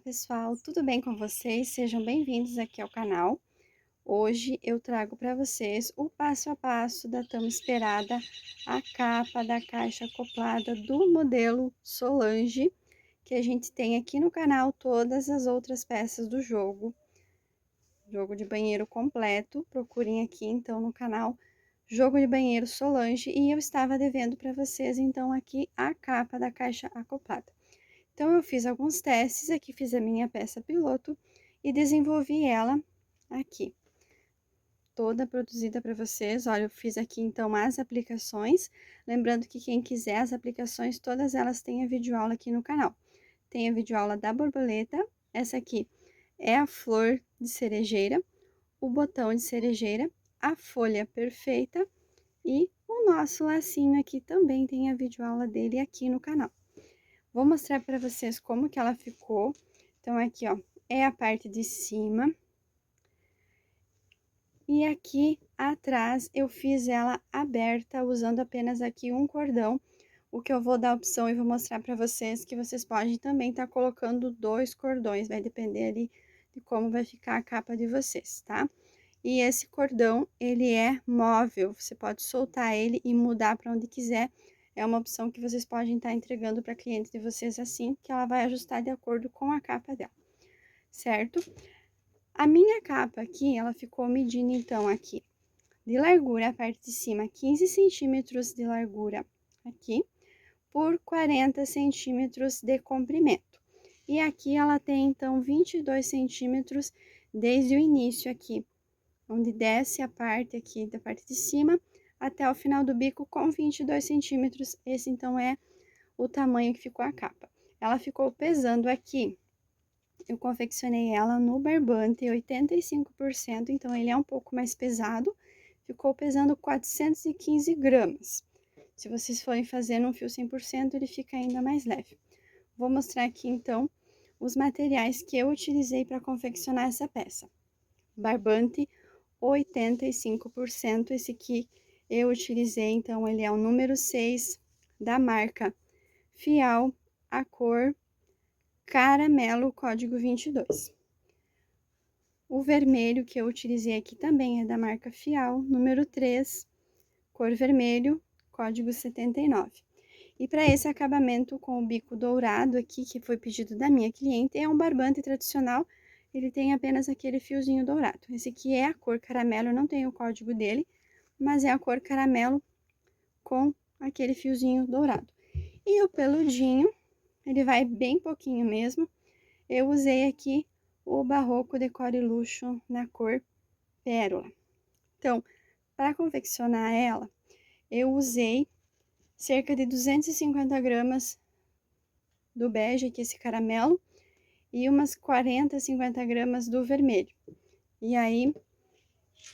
Pessoal, tudo bem com vocês? Sejam bem-vindos aqui ao canal. Hoje eu trago para vocês o passo a passo da tão esperada a capa da caixa acoplada do modelo Solange, que a gente tem aqui no canal todas as outras peças do jogo de banheiro completo. Procurem aqui então no canal Jogo de Banheiro Solange, e eu estava devendo para vocês então aqui a capa da caixa acoplada. Então, eu fiz alguns testes aqui, fiz a minha peça piloto e desenvolvi ela aqui, toda produzida para vocês. Olha, eu fiz aqui então as aplicações, lembrando que quem quiser as aplicações, todas elas têm a videoaula aqui no canal. Tem a videoaula da borboleta, essa aqui é a flor de cerejeira, o botão de cerejeira, a folha perfeita e o nosso lacinho aqui também tem a videoaula dele aqui no canal. Vou mostrar para vocês como que ela ficou. Então, aqui, ó, é a parte de cima. E aqui atrás eu fiz ela aberta, usando apenas aqui um cordão. O que eu vou dar a opção e vou mostrar para vocês que vocês podem também estar colocando 2 cordões. Vai depender ali de como vai ficar a capa de vocês, tá? E esse cordão, ele é móvel. Você pode soltar ele e mudar para onde quiser. É uma opção que vocês podem estar entregando para cliente de vocês assim, que ela vai ajustar de acordo com a capa dela, certo? A minha capa aqui, ela ficou medindo então aqui de largura, a parte de cima, 15 centímetros de largura aqui, por 40 centímetros de comprimento. E aqui ela tem então 22 centímetros desde o início aqui, onde desce a parte aqui da parte de cima até o final do bico com 22 centímetros. Esse então é o tamanho que ficou a capa. Ela ficou pesando aqui, eu confeccionei ela no barbante 85%, então ele é um pouco mais pesado, ficou pesando 415 gramas. Se vocês forem fazer num fio 100%, ele fica ainda mais leve. Vou mostrar aqui então os materiais que eu utilizei para confeccionar essa peça. Barbante 85%, esse aqui eu utilizei, então ele é o número 6 da marca Fial, a cor caramelo, código 22. O vermelho que eu utilizei aqui também é da marca Fial, número 3, cor vermelho, código 79. E para esse acabamento com o bico dourado aqui, que foi pedido da minha cliente, é um barbante tradicional, ele tem apenas aquele fiozinho dourado. Esse aqui é a cor caramelo, não tem o código dele, mas é a cor caramelo com aquele fiozinho dourado. E o peludinho, ele vai bem pouquinho mesmo. Eu usei aqui o Barroco Decore Luxo na cor pérola. Então, para confeccionar ela, eu usei cerca de 250 gramas do bege, aqui esse caramelo, e umas 40, 50 gramas do vermelho. E aí,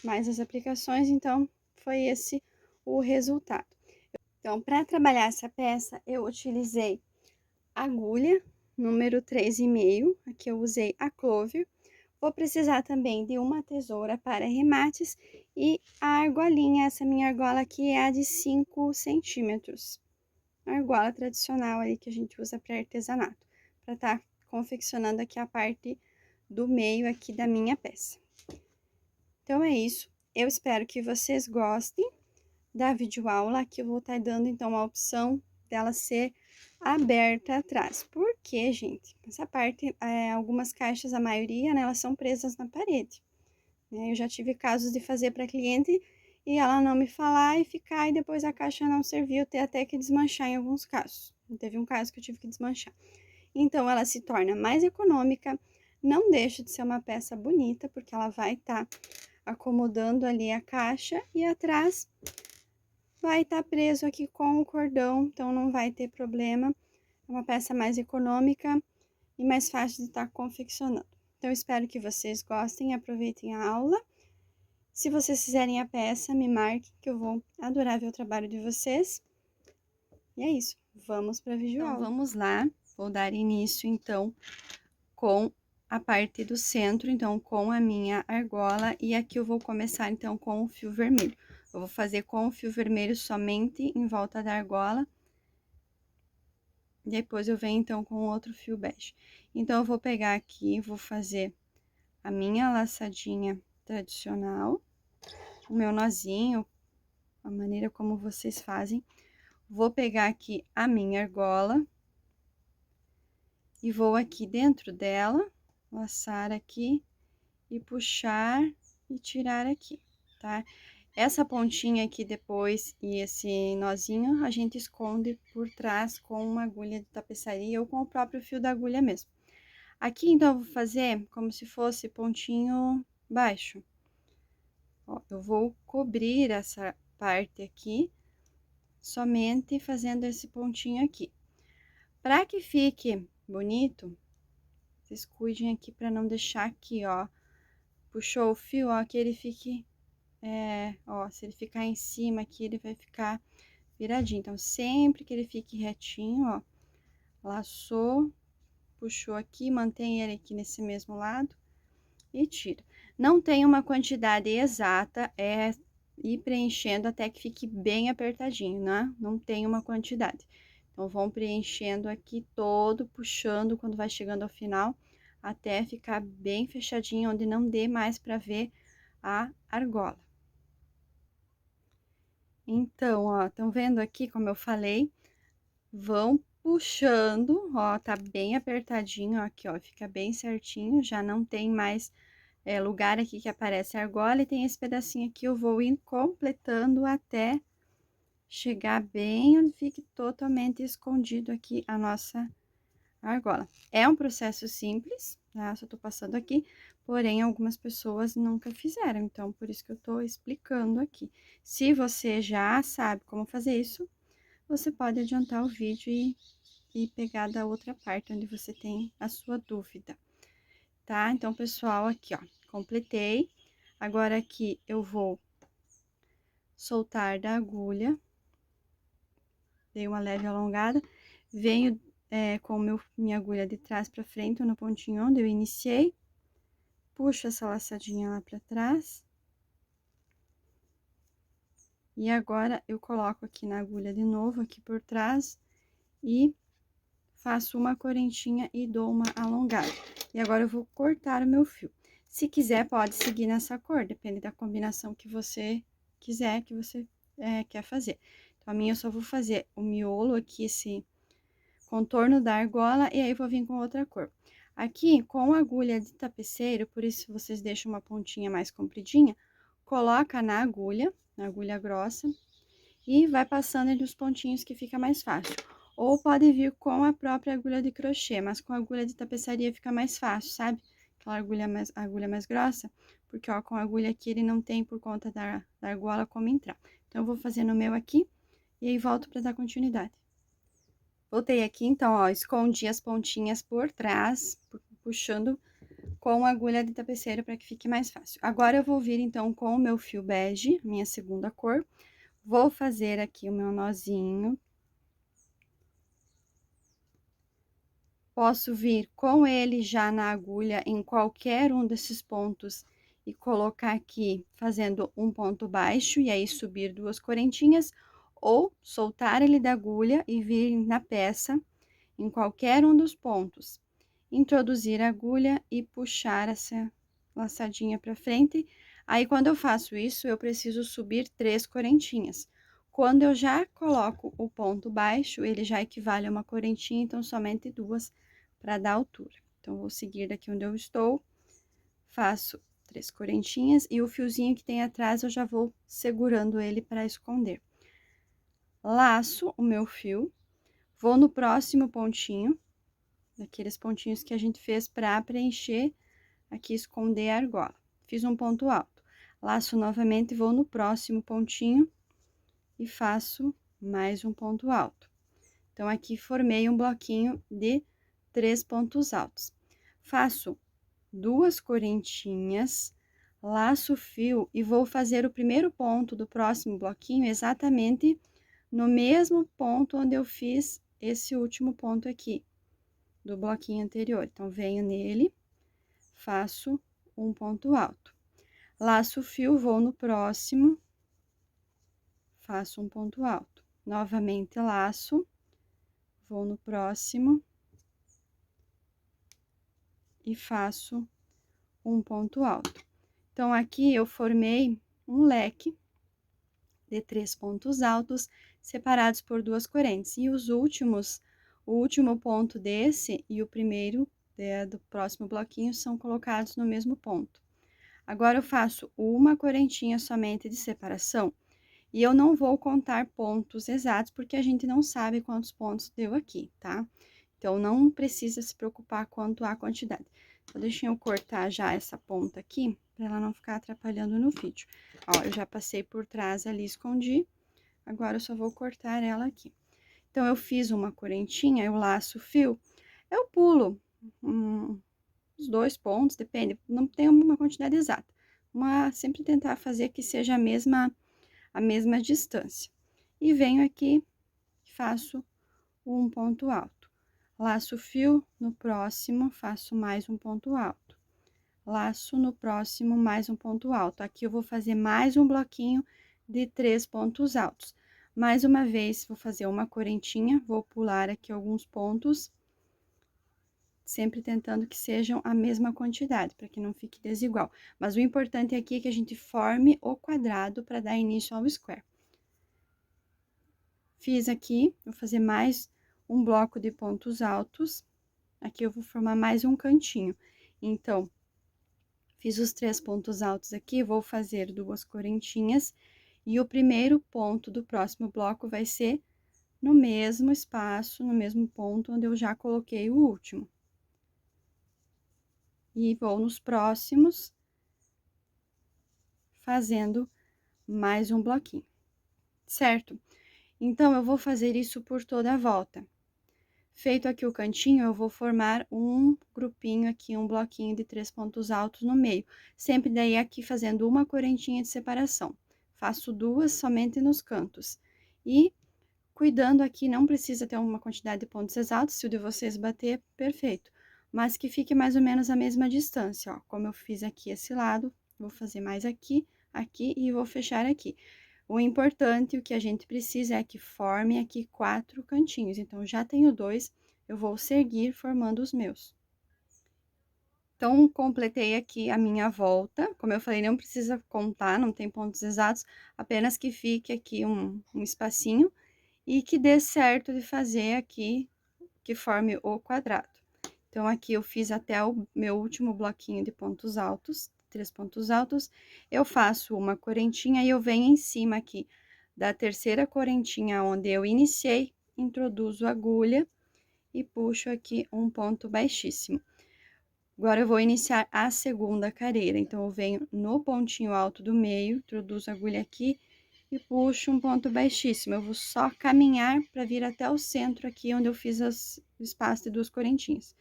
mais as aplicações, então, foi esse o resultado. Então, para trabalhar essa peça, eu utilizei agulha, número 3,5, aqui eu usei a Clover. Vou precisar também de uma tesoura para remates e a argolinha, essa minha argola aqui é a de 5 centímetros. A argola tradicional aí que a gente usa para artesanato, para estar confeccionando aqui a parte do meio aqui da minha peça. Então, é isso. Eu espero que vocês gostem da videoaula, que eu vou estar dando, então, a opção dela ser aberta atrás. Por quê, gente? Essa parte, algumas caixas, a maioria, né, elas são presas na parede. Né? Eu já tive casos de fazer para cliente e ela não me falar e ficar, e depois a caixa não serviu, ter até que desmanchar em alguns casos. Teve um caso que eu tive que desmanchar. Então, ela se torna mais econômica, não deixa de ser uma peça bonita, porque ela vai estar acomodando ali a caixa e atrás vai estar preso aqui com o cordão, então não vai ter problema. É uma peça mais econômica e mais fácil de estar confeccionando. Então, espero que vocês gostem e aproveitem a aula. Se vocês fizerem a peça, me marquem, que eu vou adorar ver o trabalho de vocês. E é isso, vamos para a videoaula. Então, vamos lá, vou dar início, então, com a parte do centro, então, com a minha argola. E aqui eu vou começar, então, com o fio vermelho. Eu vou fazer com o fio vermelho somente em volta da argola. Depois eu venho, então, com outro fio bege. Então, eu vou pegar aqui, vou fazer a minha laçadinha tradicional, o meu nozinho, a maneira como vocês fazem. Vou pegar aqui a minha argola e vou aqui dentro dela, laçar aqui e puxar e tirar aqui, tá? Essa pontinha aqui depois e esse nozinho a gente esconde por trás com uma agulha de tapeçaria ou com o próprio fio da agulha mesmo. Aqui, então, eu vou fazer como se fosse pontinho baixo. Ó, eu vou cobrir essa parte aqui, somente fazendo esse pontinho aqui. Para que fique bonito, vocês cuidem aqui para não deixar aqui, ó. Puxou o fio, ó, que ele fique, ó, se ele ficar em cima aqui, ele vai ficar viradinho. Então, sempre que ele fique retinho, ó, laçou, puxou aqui, mantém ele aqui nesse mesmo lado e tira. Não tem uma quantidade exata, é ir preenchendo até que fique bem apertadinho, né? Não tem uma quantidade. Então, vão preenchendo aqui todo, puxando quando vai chegando ao final, até ficar bem fechadinho, onde não dê mais para ver a argola. Então, ó, estão vendo aqui, como eu falei, vão puxando, ó, tá bem apertadinho, ó, aqui, ó, fica bem certinho, já não tem mais lugar aqui que aparece a argola, e tem esse pedacinho aqui, eu vou ir completando até chegar bem onde fique totalmente escondido aqui a nossa argola. É um processo simples, tá? Só tô passando aqui, porém algumas pessoas nunca fizeram, então por isso que eu tô explicando aqui. Se você já sabe como fazer isso, você pode adiantar o vídeo e pegar da outra parte onde você tem a sua dúvida, tá? Então, pessoal, aqui, ó, completei. Agora, aqui eu vou soltar da agulha, dei uma leve alongada, venho com minha agulha de trás pra frente, no pontinho onde eu iniciei, puxo essa laçadinha lá pra trás. E agora, eu coloco aqui na agulha de novo, aqui por trás, e faço uma correntinha e dou uma alongada. E agora, eu vou cortar o meu fio. Se quiser, pode seguir nessa cor, depende da combinação que você quiser, que você quer fazer. Então, a minha eu só vou fazer o miolo aqui, esse contorno da argola, e aí vou vir com outra cor. Aqui, com agulha de tapeceiro, por isso vocês deixam uma pontinha mais compridinha, coloca na agulha grossa, e vai passando entre os pontinhos que fica mais fácil. Ou pode vir com a própria agulha de crochê, mas com a agulha de tapeçaria fica mais fácil, sabe? Aquela agulha mais grossa, porque, ó, com a agulha aqui ele não tem por conta da argola como entrar. Então, eu vou fazer no meu aqui, e aí volto para dar continuidade. Voltei aqui, então, ó, escondi as pontinhas por trás, puxando com a agulha de tapeceiro para que fique mais fácil. Agora, eu vou vir, então, com o meu fio bege, minha segunda cor, vou fazer aqui o meu nozinho. Posso vir com ele já na agulha em qualquer um desses pontos e colocar aqui fazendo um ponto baixo e aí subir 2 correntinhas, ou soltar ele da agulha e vir na peça em qualquer um dos pontos, introduzir a agulha e puxar essa laçadinha para frente. Aí, quando eu faço isso, eu preciso subir 3 correntinhas. Quando eu já coloco o ponto baixo, ele já equivale a uma correntinha, então somente 2 para dar altura. Então, vou seguir daqui onde eu estou, faço 3 correntinhas e o fiozinho que tem atrás eu já vou segurando ele para esconder. Laço o meu fio, vou no próximo pontinho, daqueles pontinhos que a gente fez para preencher, aqui esconder a argola. Fiz um ponto alto, laço novamente, vou no próximo pontinho e faço mais um ponto alto. Então, aqui formei um bloquinho de 3 pontos altos. Faço 2 correntinhas, laço o fio e vou fazer o primeiro ponto do próximo bloquinho exatamente no mesmo ponto onde eu fiz esse último ponto aqui do bloquinho anterior. Então, venho nele, faço um ponto alto. Laço o fio, vou no próximo, faço um ponto alto. Novamente, laço, vou no próximo, e faço um ponto alto. Então, aqui eu formei um leque de 3 pontos altos separados por 2 correntes. E os últimos, o último ponto desse e o primeiro do próximo bloquinho são colocados no mesmo ponto. Agora, eu faço uma correntinha somente de separação. E eu não vou contar pontos exatos, porque a gente não sabe quantos pontos deu aqui, tá? Então, não precisa se preocupar quanto à quantidade. Então, deixa eu cortar já essa ponta aqui, para ela não ficar atrapalhando no vídeo. Ó, eu já passei por trás ali, escondi. Agora, eu só vou cortar ela aqui. Então, eu fiz uma correntinha, eu laço o fio, eu pulo os 2 pontos, depende, não tem uma quantidade exata. Sempre tentar fazer que seja a mesma distância. E venho aqui, faço um ponto alto. Laço o fio, no próximo, faço mais um ponto alto. Laço no próximo, mais um ponto alto. Aqui eu vou fazer mais um bloquinho de 3 pontos altos. Mais uma vez, vou fazer uma correntinha, vou pular aqui alguns pontos, sempre tentando que sejam a mesma quantidade, para que não fique desigual. Mas o importante aqui é que a gente forme o quadrado para dar início ao square. Fiz aqui, vou fazer mais um bloco de pontos altos. Aqui eu vou formar mais um cantinho. Então, fiz os 3 pontos altos aqui, vou fazer 2 correntinhas. E o primeiro ponto do próximo bloco vai ser no mesmo espaço, no mesmo ponto onde eu já coloquei o último. E vou nos próximos, fazendo mais um bloquinho, certo? Então, eu vou fazer isso por toda a volta. Feito aqui o cantinho, eu vou formar um grupinho aqui, um bloquinho de 3 pontos altos no meio. Sempre daí aqui fazendo uma correntinha de separação. Faço 2 somente nos cantos. E cuidando aqui, não precisa ter uma quantidade de pontos exatos, se o de vocês bater, perfeito. Mas que fique mais ou menos a mesma distância, ó. Como eu fiz aqui esse lado, vou fazer mais aqui, aqui e vou fechar aqui. O importante, o que a gente precisa é que forme aqui 4 cantinhos. Então, já tenho 2, eu vou seguir formando os meus. Então, completei aqui a minha volta. Como eu falei, não precisa contar, não tem pontos exatos, apenas que fique aqui um espacinho e que dê certo de fazer aqui, que forme o quadrado. Então, aqui eu fiz até o meu último bloquinho de pontos altos, 3 pontos altos, eu faço uma correntinha e eu venho em cima aqui da terceira correntinha onde eu iniciei, introduzo a agulha e puxo aqui um ponto baixíssimo. Agora, eu vou iniciar a segunda carreira, então, eu venho no pontinho alto do meio, introduzo a agulha aqui e puxo um ponto baixíssimo. Eu vou só caminhar para vir até o centro aqui, onde eu fiz o espaço de 2 correntinhas.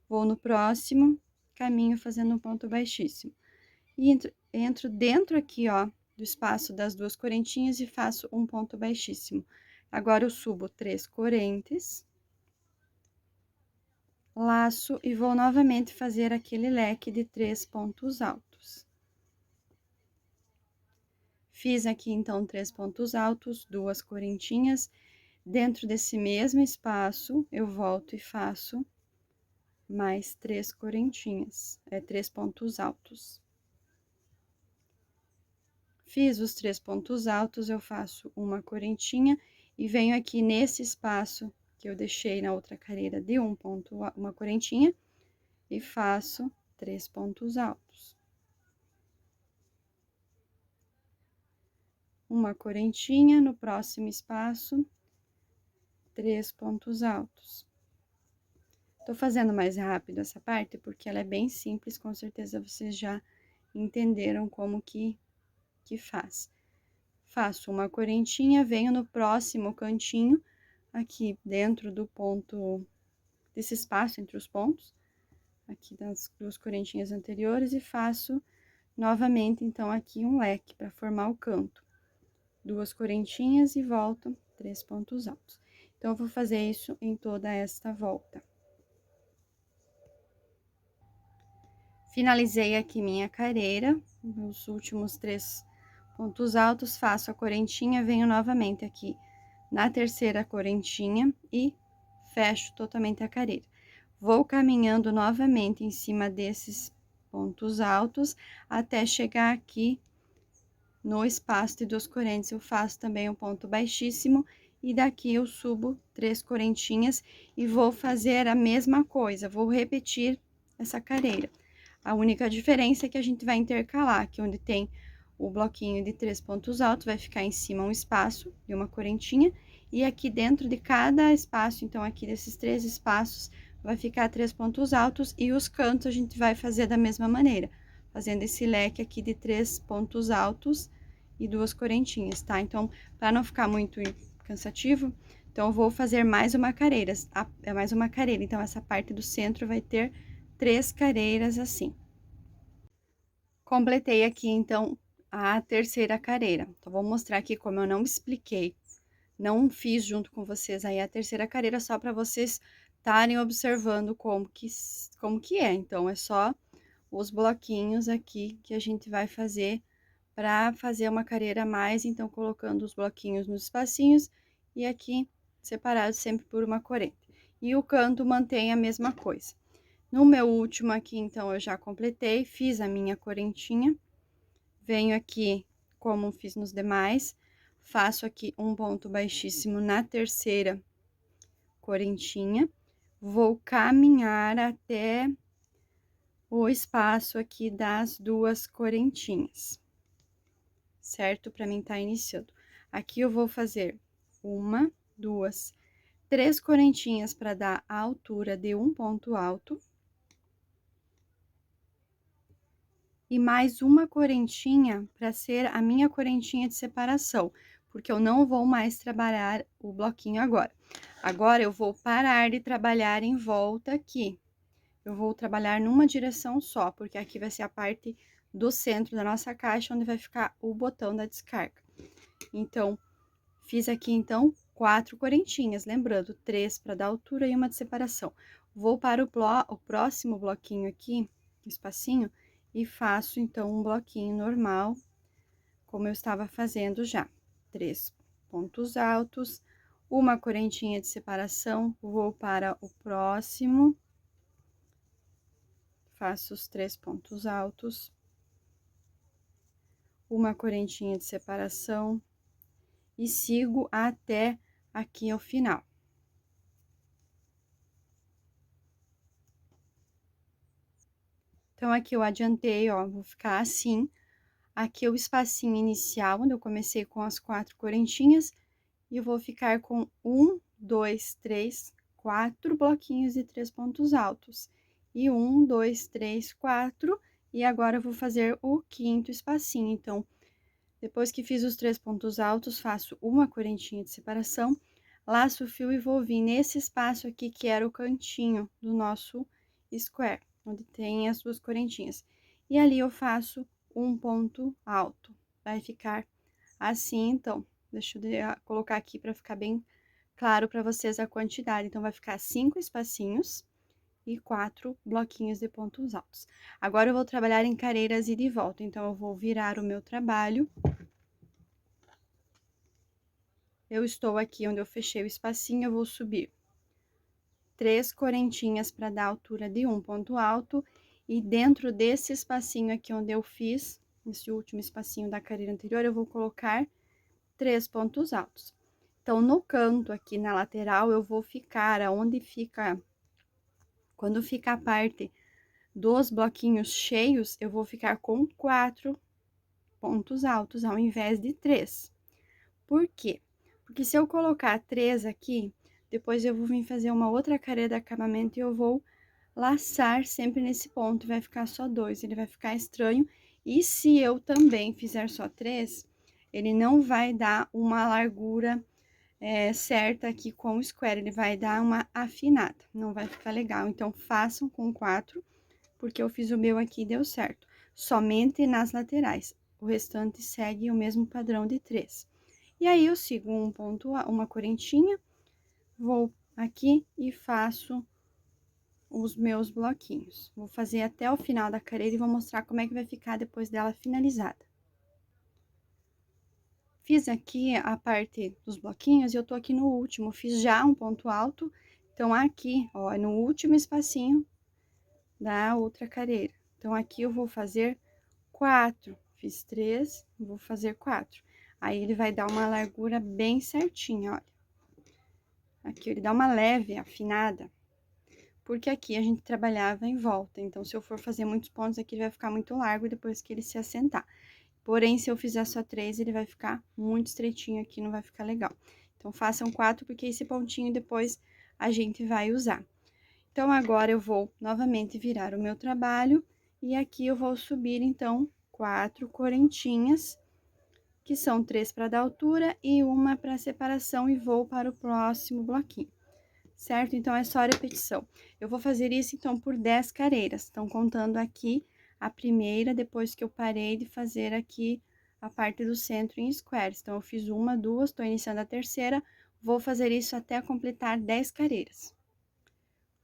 Vou no próximo, caminho fazendo um ponto baixíssimo. E entro dentro aqui, ó, do espaço das 2 correntinhas e faço um ponto baixíssimo. Agora, eu subo 3 correntes, laço e vou novamente fazer aquele leque de 3 pontos altos. Fiz aqui, então, 3 pontos altos, 2 correntinhas. Dentro desse mesmo espaço, eu volto e faço mais 3 correntinhas, 3 pontos altos. Fiz os 3 pontos altos, eu faço uma correntinha e venho aqui nesse espaço que eu deixei na outra carreira de uma correntinha e faço 3 pontos altos. Uma correntinha no próximo espaço, 3 pontos altos. Tô fazendo mais rápido essa parte porque ela é bem simples, com certeza vocês já entenderam como que faz. Faço uma correntinha, venho no próximo cantinho, aqui dentro do ponto, desse espaço entre os pontos, aqui das 2 correntinhas anteriores, e faço novamente, então, aqui um leque para formar o canto. 2 correntinhas e volto 3 pontos altos. Então, eu vou fazer isso em toda esta volta. Finalizei aqui minha carreira, os últimos 3 pontos altos, faço a correntinha, venho novamente aqui na terceira correntinha e fecho totalmente a carreira. Vou caminhando novamente em cima desses pontos altos, até chegar aqui no espaço de 2 correntes. Eu faço também um ponto baixíssimo, e daqui eu subo 3 correntinhas, e vou fazer a mesma coisa, vou repetir essa carreira. A única diferença é que a gente vai intercalar, aqui onde tem o bloquinho de 3 pontos altos, vai ficar em cima um espaço de uma correntinha, e aqui dentro de cada espaço, então aqui desses 3 espaços, vai ficar 3 pontos altos, e os cantos a gente vai fazer da mesma maneira, fazendo esse leque aqui de 3 pontos altos e 2 correntinhas, tá? Então, para não ficar muito cansativo, então eu vou fazer mais uma carreira, então essa parte do centro vai ter 3 carreiras assim. Completei aqui, então, a terceira carreira. Então, vou mostrar aqui como eu não expliquei, não fiz junto com vocês aí a terceira carreira, só para vocês estarem observando como que é. Então, é só os bloquinhos aqui que a gente vai fazer para fazer uma carreira a mais, então, colocando os bloquinhos nos espacinhos e aqui separados sempre por uma corrente. E o canto mantém a mesma coisa. No meu último aqui, então, eu já completei, fiz a minha correntinha, venho aqui, como fiz nos demais, faço aqui um ponto baixíssimo na terceira correntinha, vou caminhar até o espaço aqui das 2 correntinhas, certo? Para mim tá iniciando. Aqui eu vou fazer 1, 2, 3 correntinhas para dar a altura de um ponto alto. E mais uma correntinha para ser a minha correntinha de separação, porque eu não vou mais trabalhar o bloquinho agora. Agora, eu vou parar de trabalhar em volta aqui. Eu vou trabalhar numa direção só, porque aqui vai ser a parte do centro da nossa caixa, onde vai ficar o botão da descarga. Então, fiz aqui, então, 4 correntinhas, lembrando, 3 para dar altura e uma de separação. Vou para o próximo bloquinho aqui, espacinho, e faço, então, um bloquinho normal, como eu estava fazendo já. 3 pontos altos, uma correntinha de separação, vou para o próximo, faço os 3 pontos altos, uma correntinha de separação, e sigo até aqui ao final. Então, aqui eu adiantei, ó, vou ficar assim. Aqui é o espacinho inicial, onde eu comecei com as 4 correntinhas, e eu vou ficar com 1, 2, 3, 4 bloquinhos de 3 pontos altos. E 1, 2, 3, 4, e agora eu vou fazer o 5º espacinho. Então, depois que fiz os 3 pontos altos, faço uma correntinha de separação, laço o fio e vou vir nesse espaço aqui, que era o cantinho do nosso square, onde tem as 2 correntinhas. E ali eu faço um ponto alto. Vai ficar assim, então. Deixa eu colocar aqui para ficar bem claro para vocês a quantidade. Então, vai ficar 5 espacinhos e 4 bloquinhos de pontos altos. Agora, eu vou trabalhar em carreiras e de volta. Então, eu vou virar o meu trabalho. Eu estou aqui onde eu fechei o espacinho, eu vou subir 3 correntinhas para dar altura de um ponto alto, e dentro desse espacinho aqui onde eu fiz, esse último espacinho da carreira anterior, eu vou colocar 3 pontos altos. Então, no canto aqui na lateral, eu vou ficar aonde fica, quando fica a parte dos bloquinhos cheios, eu vou ficar com 4 pontos altos ao invés de 3. Por quê? Porque se eu colocar 3 aqui, depois eu vou vir fazer uma outra carreira de acabamento e eu vou laçar sempre nesse ponto, vai ficar só 2, ele vai ficar estranho. E se eu também fizer só 3, ele não vai dar uma largura certa aqui com o square, ele vai dar uma afinada, não vai ficar legal. Então, façam com 4, porque eu fiz o meu aqui e deu certo. Somente nas laterais, o restante segue o mesmo padrão de 3. E aí, eu sigo uma correntinha, vou aqui e faço os meus bloquinhos. Vou fazer até o final da carreira e vou mostrar como é que vai ficar depois dela finalizada. Fiz aqui a parte dos bloquinhos e eu tô aqui no último, fiz já um ponto alto, Então, aqui, ó, é no último espacinho da outra careira. Então, aqui eu vou fazer 4, fiz 3, vou fazer 4. Aí, ele vai dar uma largura bem certinha, olha. Aqui, ele dá uma leve afinada, porque aqui a gente trabalhava em volta. Então, se eu for fazer muitos pontos aqui, ele vai ficar muito largo depois que ele se assentar. Porém, se eu fizer só 3, ele vai ficar muito estreitinho aqui, não vai ficar legal. Então, façam 4, porque esse pontinho depois a gente vai usar. Então, agora eu vou novamente virar o meu trabalho e aqui eu vou subir, então, 4 correntinhas, que são 3 para dar altura e uma para separação, e vou para o próximo bloquinho, certo? Então, é só repetição. Eu vou fazer isso, então, por 10 carreiras. Então, contando aqui a primeira, depois que eu parei de fazer aqui a parte do centro em squares. Então, eu fiz 1, 2, tô iniciando a terceira, vou fazer isso até completar 10 carreiras.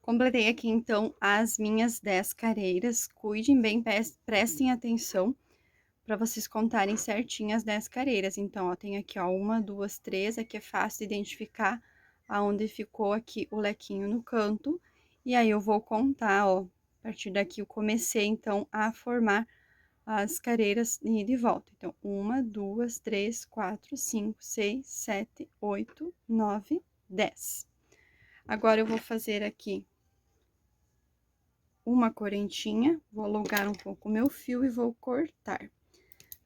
Completei aqui, então, as minhas 10 carreiras. Cuidem bem, prestem atenção para vocês contarem certinho as 10 carreiras. Então, ó, tem aqui, ó, 1, 2, 3, aqui é fácil de identificar aonde ficou aqui o lequinho no canto. E aí, eu vou contar, ó, a partir daqui eu comecei, então, a formar as carreiras de volta. Então, 1, 2, 3, 4, 5, 6, 7, 8, 9, 10. Agora, eu vou fazer aqui uma correntinha, vou alongar um pouco o meu fio e vou cortar.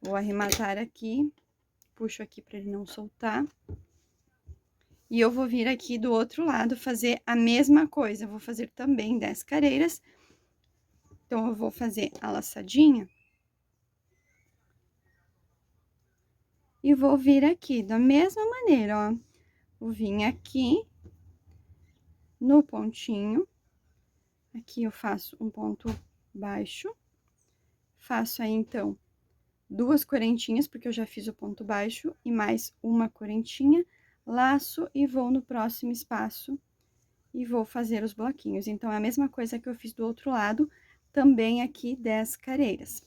Vou arrematar aqui, puxo aqui para ele não soltar. E eu vou vir aqui do outro lado fazer a mesma coisa, eu vou fazer também 10 carreiras. Então, eu vou fazer a laçadinha. E vou vir aqui da mesma maneira, ó. Vou vir aqui no pontinho. Aqui eu faço um ponto baixo. Faço aí, então, 2 correntinhas, porque eu já fiz o ponto baixo, e mais uma correntinha, laço e vou no próximo espaço e vou fazer os bloquinhos. Então, é a mesma coisa que eu fiz do outro lado, também aqui 10 carreiras.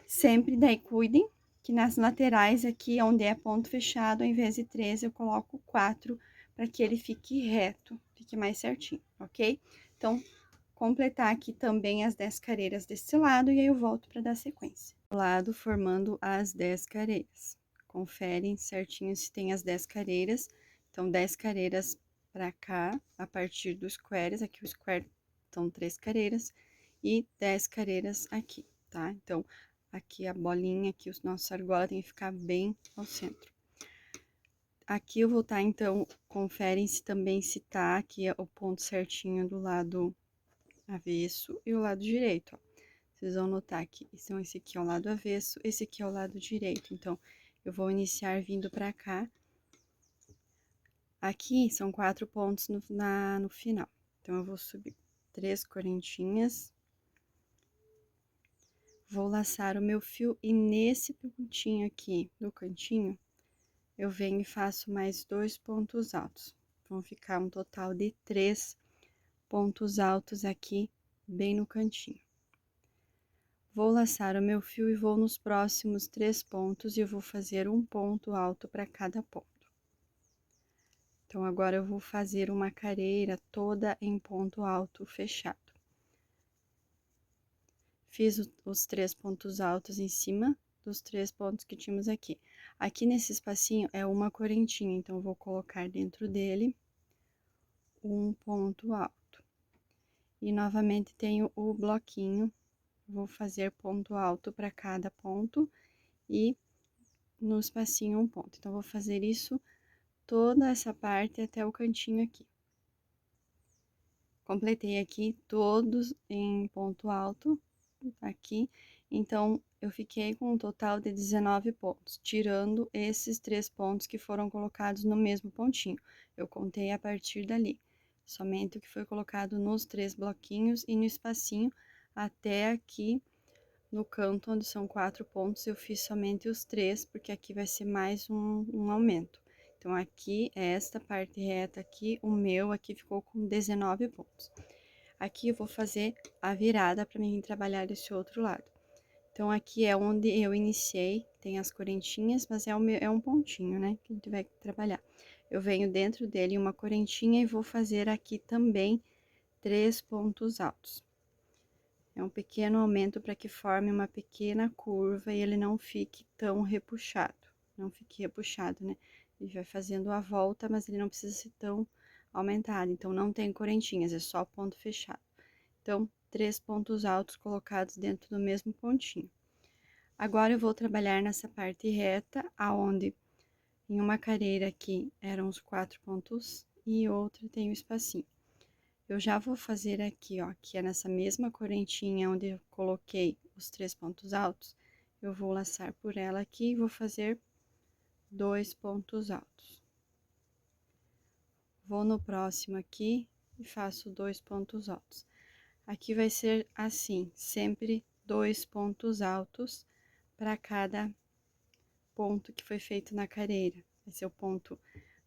Sempre daí cuidem que nas laterais aqui, onde é ponto fechado, ao invés de 13, eu coloco 4, para que ele fique reto, fique mais certinho, ok? Então, completar aqui também as 10 carreiras desse lado, e aí eu volto para dar sequência. Lado formando as 10 carreiras. Conferem certinho se tem as 10 carreiras. Então, 10 carreiras para cá, a partir dos squares. Aqui o square são 3 carreiras e 10 carreiras aqui, tá? Então, aqui a bolinha, aqui o nosso argola tem que ficar bem ao centro. Aqui eu vou tá, então, conferem se também se tá aqui o ponto certinho do lado avesso e o lado direito, ó. Vocês vão notar que então, esse aqui é o lado avesso, esse aqui é o lado direito. Então, eu vou iniciar vindo pra cá. Aqui são 4 pontos no final. Então, eu vou subir 3 correntinhas. Vou laçar o meu fio e nesse pontinho aqui do cantinho, eu venho e faço mais 2 pontos altos. Vão ficar um total de 3 pontos altos aqui, bem no cantinho. Vou laçar o meu fio e vou nos próximos 3 pontos e eu vou fazer um ponto alto para cada ponto. Então, agora eu vou fazer uma carreira toda em ponto alto fechado. Fiz os 3 pontos altos em cima dos 3 pontos que tínhamos aqui. Aqui nesse espacinho é uma correntinha, então, eu vou colocar dentro dele um ponto alto. E, novamente, tenho o bloquinho, vou fazer ponto alto para cada ponto e no espacinho um ponto. Então, vou fazer isso toda essa parte até o cantinho aqui. Completei aqui todos em ponto alto, aqui. Então, eu fiquei com um total de 19 pontos, tirando esses 3 pontos que foram colocados no mesmo pontinho. Eu contei a partir dali, somente o que foi colocado nos 3 bloquinhos e no espacinho até aqui no canto, onde são 4 pontos, eu fiz somente os 3, porque aqui vai ser mais um aumento. Então, aqui, esta parte reta aqui, o meu aqui ficou com 19 pontos. Aqui eu vou fazer a virada para mim trabalhar esse outro lado. Então, aqui é onde eu iniciei, tem as correntinhas, mas é um pontinho, né, que a gente vai trabalhar. eu venho dentro dele uma correntinha e vou fazer aqui também 3 pontos altos. É um pequeno aumento para que forme uma pequena curva e ele não fique tão repuxado, não fique repuxado, né? Ele vai fazendo a volta, mas ele não precisa ser tão aumentado, então não tem correntinhas, é só ponto fechado. Então, 3 pontos altos colocados dentro do mesmo pontinho. Agora, eu vou trabalhar nessa parte reta, aonde em uma careira aqui eram os 4 pontos e outra tem o espacinho. Eu já vou fazer aqui, ó, que é nessa mesma correntinha onde eu coloquei os 3 pontos altos, eu vou laçar por ela aqui e vou fazer 2 pontos altos. Vou no próximo aqui e faço 2 pontos altos. Aqui vai ser assim, sempre 2 pontos altos para cada ponto que foi feito na careira. Esse é o ponto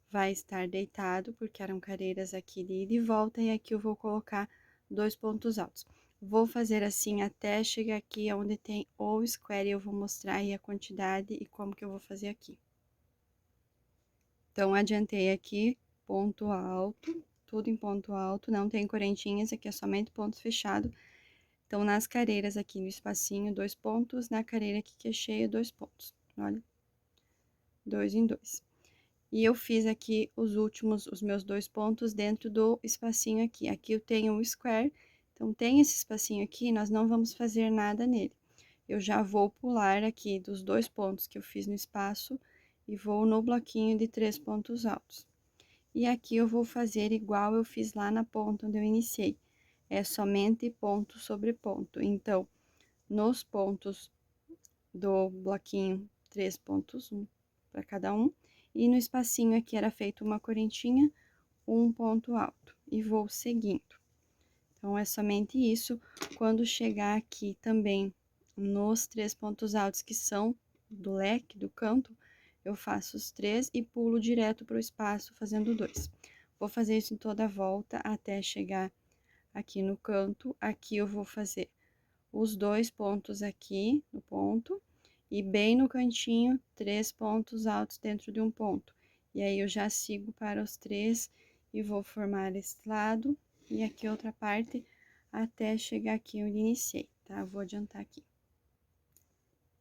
vai estar deitado, porque eram careiras aqui de ida e volta, e aqui eu vou colocar 2 pontos altos. Vou fazer assim até chegar aqui onde tem o square, e eu vou mostrar aí a quantidade e como que eu vou fazer aqui. Então, adiantei aqui, ponto alto, tudo em ponto alto, não tem correntinhas, aqui é somente ponto fechado. Então, nas careiras aqui no espacinho, 2 pontos, na careira aqui que é cheia, 2 pontos. Olha, 2 em 2. E eu fiz aqui os meus 2 pontos dentro do espacinho aqui. Aqui eu tenho um square, então tem esse espacinho aqui, nós não vamos fazer nada nele. Eu já vou pular aqui dos 2 pontos que eu fiz no espaço e vou no bloquinho de 3 pontos altos. E aqui eu vou fazer igual eu fiz lá na ponta onde eu iniciei. É somente ponto sobre ponto. Então, nos pontos do bloquinho, 3 pontos, um para cada um. E no espacinho aqui era feito uma correntinha, um ponto alto. E vou seguindo. Então, é somente isso. Quando chegar aqui também nos 3 pontos altos que são do leque, do canto, eu faço os 3 e pulo direto para o espaço, fazendo 2. Vou fazer isso em toda a volta até chegar aqui no canto. Aqui eu vou fazer os 2 pontos aqui no ponto e bem no cantinho 3 pontos altos dentro de um ponto. E aí eu já sigo para os 3 e vou formar esse lado e aqui outra parte até chegar aqui onde iniciei, tá? Eu vou adiantar aqui.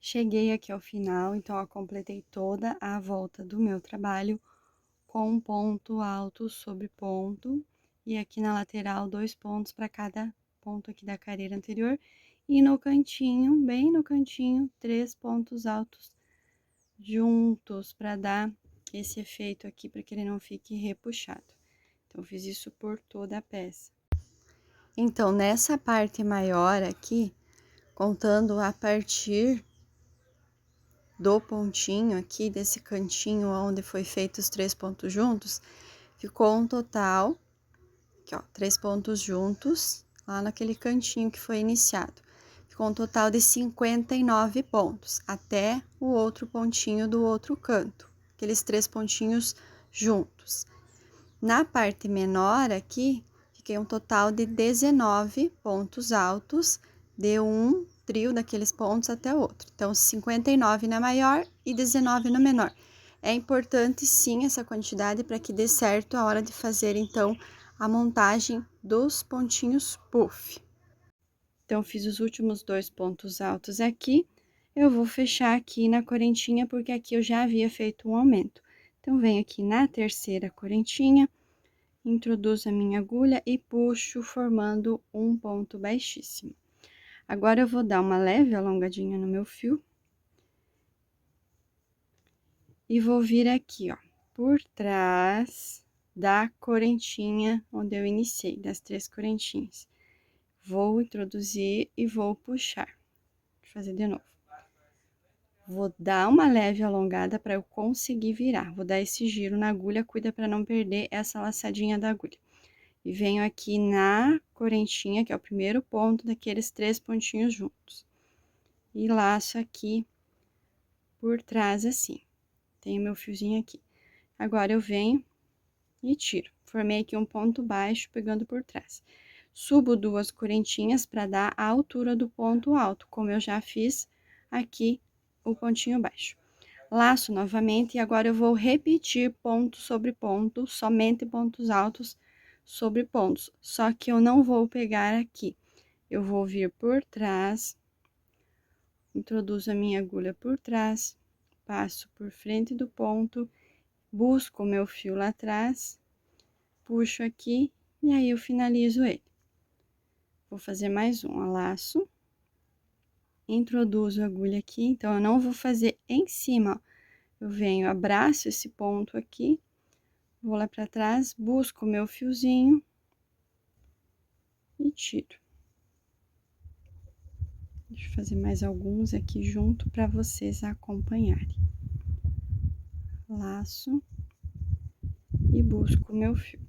Cheguei aqui ao final, então eu completei toda a volta do meu trabalho com ponto alto sobre ponto e aqui na lateral 2 pontos para cada ponto aqui da careira anterior e no cantinho, bem no cantinho, 3 pontos altos juntos para dar esse efeito aqui para que ele não fique repuxado. Então, eu fiz isso por toda a peça. Então, nessa parte maior aqui, contando a partir do pontinho aqui, desse cantinho onde foi feito os 3 pontos juntos, ficou um total, aqui ó, 3 pontos juntos, lá naquele cantinho que foi iniciado. Ficou um total de 59 pontos, até o outro pontinho do outro canto, aqueles 3 pontinhos juntos. Na parte menor aqui, fiquei um total de 19 pontos altos, de um trio daqueles pontos até o outro. Então, 59 na maior e 19 na menor. É importante, sim, essa quantidade para que dê certo a hora de fazer, então, a montagem dos pontinhos puff. Então, fiz os últimos 2 pontos altos aqui. Eu vou fechar aqui na correntinha, porque aqui eu já havia feito um aumento. Então, venho aqui na terceira correntinha, introduzo a minha agulha e puxo, formando um ponto baixíssimo. Agora, eu vou dar uma leve alongadinha no meu fio. E vou vir aqui, ó, por trás da correntinha onde eu iniciei, das 3 correntinhas. Vou introduzir e vou puxar. Vou fazer de novo. Vou dar uma leve alongada para eu conseguir virar. Vou dar esse giro na agulha, cuida para não perder essa laçadinha da agulha. E venho aqui na correntinha, que é o primeiro ponto daqueles 3 pontinhos juntos. E laço aqui por trás assim. Tenho meu fiozinho aqui. Agora, eu venho e tiro. Formei aqui um ponto baixo, pegando por trás. Subo 2 correntinhas para dar a altura do ponto alto, como eu já fiz aqui o pontinho baixo. Laço novamente, e agora eu vou repetir ponto sobre ponto, somente pontos altos sobre pontos. Só que eu não vou pegar aqui, eu vou vir por trás, introduzo a minha agulha por trás, passo por frente do ponto, busco o meu fio lá atrás, puxo aqui, e aí eu finalizo ele. Vou fazer mais um, laço, introduzo a agulha aqui, então eu não vou fazer em cima, ó. Eu venho, abraço esse ponto aqui, vou lá pra trás, busco o meu fiozinho e tiro. Deixa eu fazer mais alguns aqui junto para vocês acompanharem. Laço e busco o meu fio.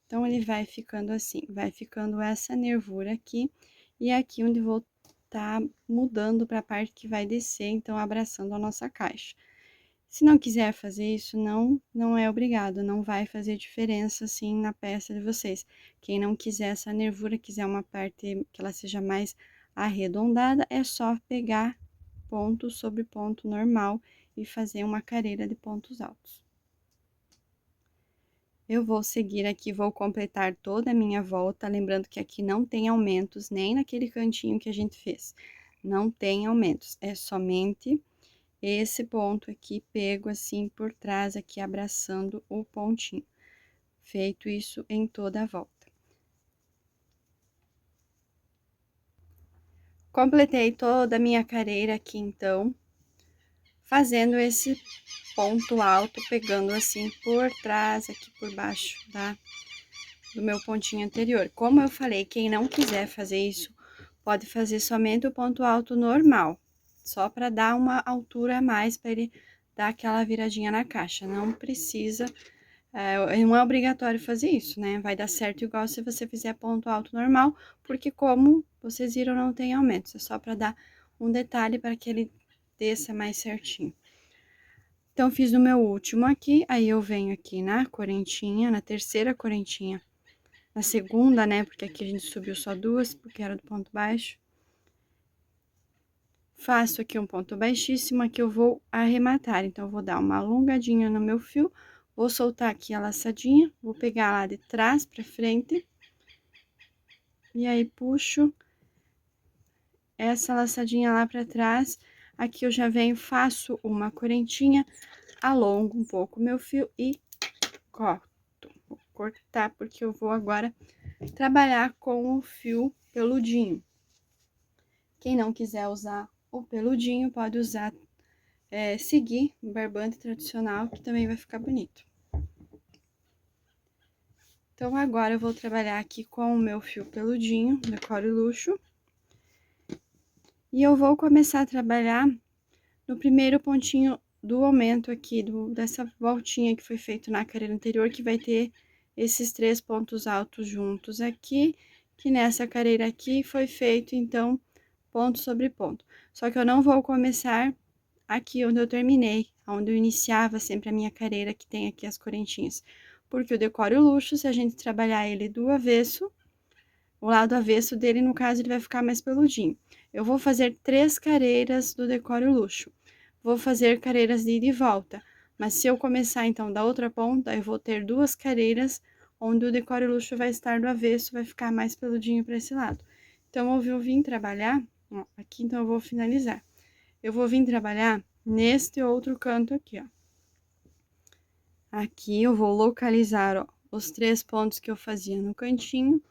Então, ele vai ficando assim, vai ficando essa nervura aqui, e aqui onde vou tá mudando para a parte que vai descer, então, abraçando a nossa caixa. Se não quiser fazer isso, não é obrigado, não vai fazer diferença, assim, na peça de vocês. Quem não quiser essa nervura, quiser uma parte que ela seja mais arredondada, é só pegar ponto sobre ponto normal e fazer uma carreira de pontos altos. Eu vou seguir aqui, vou completar toda a minha volta, lembrando que aqui não tem aumentos, nem naquele cantinho que a gente fez. Não tem aumentos, é somente esse ponto aqui, pego assim por trás, aqui abraçando o pontinho. Feito isso em toda a volta. Completei toda a minha carreira aqui, então, fazendo esse ponto alto, pegando assim por trás, aqui por baixo, do meu pontinho anterior. Como eu falei, quem não quiser fazer isso, pode fazer somente o ponto alto normal, só para dar uma altura a mais, para ele dar aquela viradinha na caixa. Não precisa, não é obrigatório fazer isso, né? Vai dar certo igual se você fizer ponto alto normal, porque como vocês viram, não tem aumentos, é só para dar um detalhe para que ele desça mais certinho. Então, fiz o meu último aqui, aí eu venho aqui na correntinha, na terceira correntinha, na segunda, né, porque aqui a gente subiu só duas, porque era do ponto baixo. Faço aqui um ponto baixíssimo, aqui eu vou arrematar, então, eu vou dar uma alongadinha no meu fio, vou soltar aqui a laçadinha, vou pegar lá de trás pra frente, e aí puxo essa laçadinha lá pra trás, aqui eu já venho, faço uma correntinha, alongo um pouco o meu fio e corto. Vou cortar, porque eu vou agora trabalhar com o fio peludinho. Quem não quiser usar o peludinho, pode usar, seguir o barbante tradicional, que também vai ficar bonito. Então, agora eu vou trabalhar aqui com o meu fio peludinho, Decoro Luxo. E eu vou começar a trabalhar no primeiro pontinho do aumento aqui, dessa voltinha que foi feito na carreira anterior, que vai ter esses 3 pontos altos juntos aqui, que nessa carreira aqui foi feito, então, ponto sobre ponto. Só que eu não vou começar aqui onde eu terminei, onde eu iniciava sempre a minha carreira, que tem aqui as correntinhas. Porque o Decoro Luxo, se a gente trabalhar ele do avesso, o lado avesso dele, no caso, ele vai ficar mais peludinho. Eu vou fazer 3 carreiras do Decoro Luxo. Vou fazer carreiras de ida e volta. Mas se eu começar, então, da outra ponta, eu vou ter 2 carreiras, onde o Decoro Luxo vai estar do avesso, vai ficar mais peludinho para esse lado. Então, eu vou vir trabalhar, ó, aqui, então, eu vou finalizar. Eu vou vir trabalhar neste outro canto aqui, ó. Aqui eu vou localizar, ó, os 3 pontos que eu fazia no cantinho.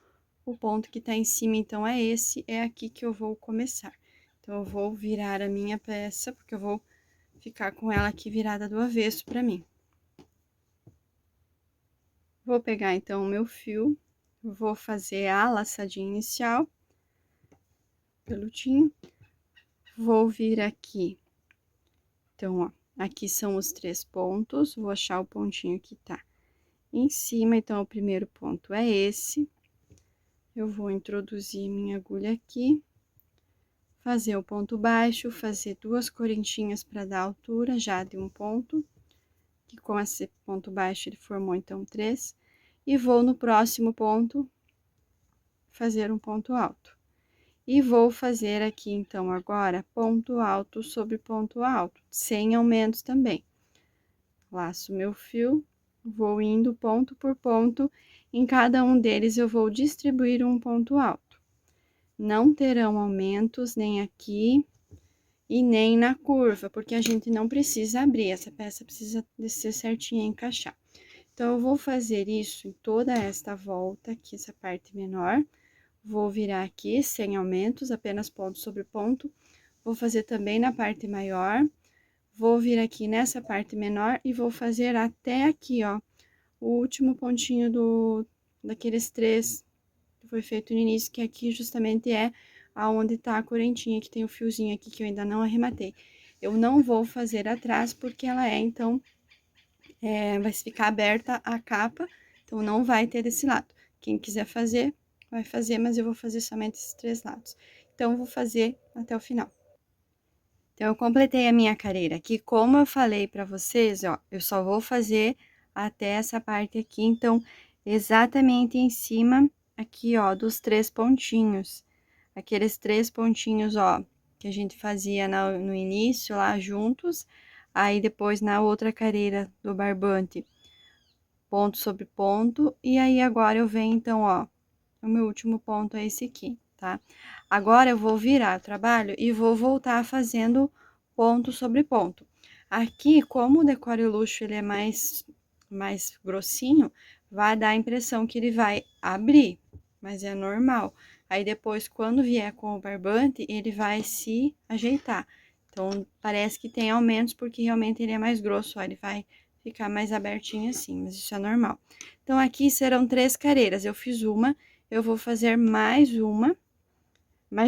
O ponto que tá em cima, então, é esse, é aqui que eu vou começar. Então, eu vou virar a minha peça, porque eu vou ficar com ela aqui virada do avesso pra mim. Vou pegar, então, o meu fio, vou fazer a laçadinha inicial, peludinho, vou vir aqui. Então, ó, aqui são os 3 pontos, vou achar o pontinho que tá em cima, então, o primeiro ponto é esse. Eu vou introduzir minha agulha aqui, fazer o ponto baixo, fazer 2 correntinhas para dar altura já de um ponto, que com esse ponto baixo ele formou, então, 3, e vou no próximo ponto fazer um ponto alto. E vou fazer aqui, então, agora, ponto alto sobre ponto alto, sem aumentos também. Laço meu fio, vou indo ponto por ponto, em cada um deles eu vou distribuir um ponto alto. Não terão aumentos nem aqui e nem na curva, porque a gente não precisa abrir, essa peça precisa descer certinha e encaixar. Então, eu vou fazer isso em toda esta volta aqui, essa parte menor. Vou virar aqui sem aumentos, apenas ponto sobre ponto. Vou fazer também na parte maior. Vou vir aqui nessa parte menor e vou fazer até aqui, ó, o último pontinho daqueles 3 que foi feito no início, que aqui justamente é aonde tá a correntinha, que tem o fiozinho aqui que eu ainda não arrematei. Eu não vou fazer atrás, porque ela é, então, vai ficar aberta a capa, então não vai ter desse lado. Quem quiser fazer, vai fazer, mas eu vou fazer somente esses 3 lados. Então, eu vou fazer até o final. Então, eu completei a minha carreira aqui, como eu falei pra vocês, ó, eu só vou fazer até essa parte aqui, então, exatamente em cima, aqui, ó, dos 3 pontinhos. Aqueles 3 pontinhos, ó, que a gente fazia no início, lá, juntos, aí depois na outra carreira do barbante, ponto sobre ponto, e aí agora eu venho, então, ó, o meu último ponto é esse aqui, tá? Agora, eu vou virar o trabalho e vou voltar fazendo ponto sobre ponto. Aqui, como o decore luxo, ele é mais grossinho, vai dar a impressão que ele vai abrir, mas é normal. Aí, depois, quando vier com o barbante, ele vai se ajeitar. Então, parece que tem aumentos, porque realmente ele é mais grosso, ó, ele vai ficar mais abertinho assim, mas isso é normal. Então, aqui serão 3 carreiras, eu fiz uma, eu vou fazer mais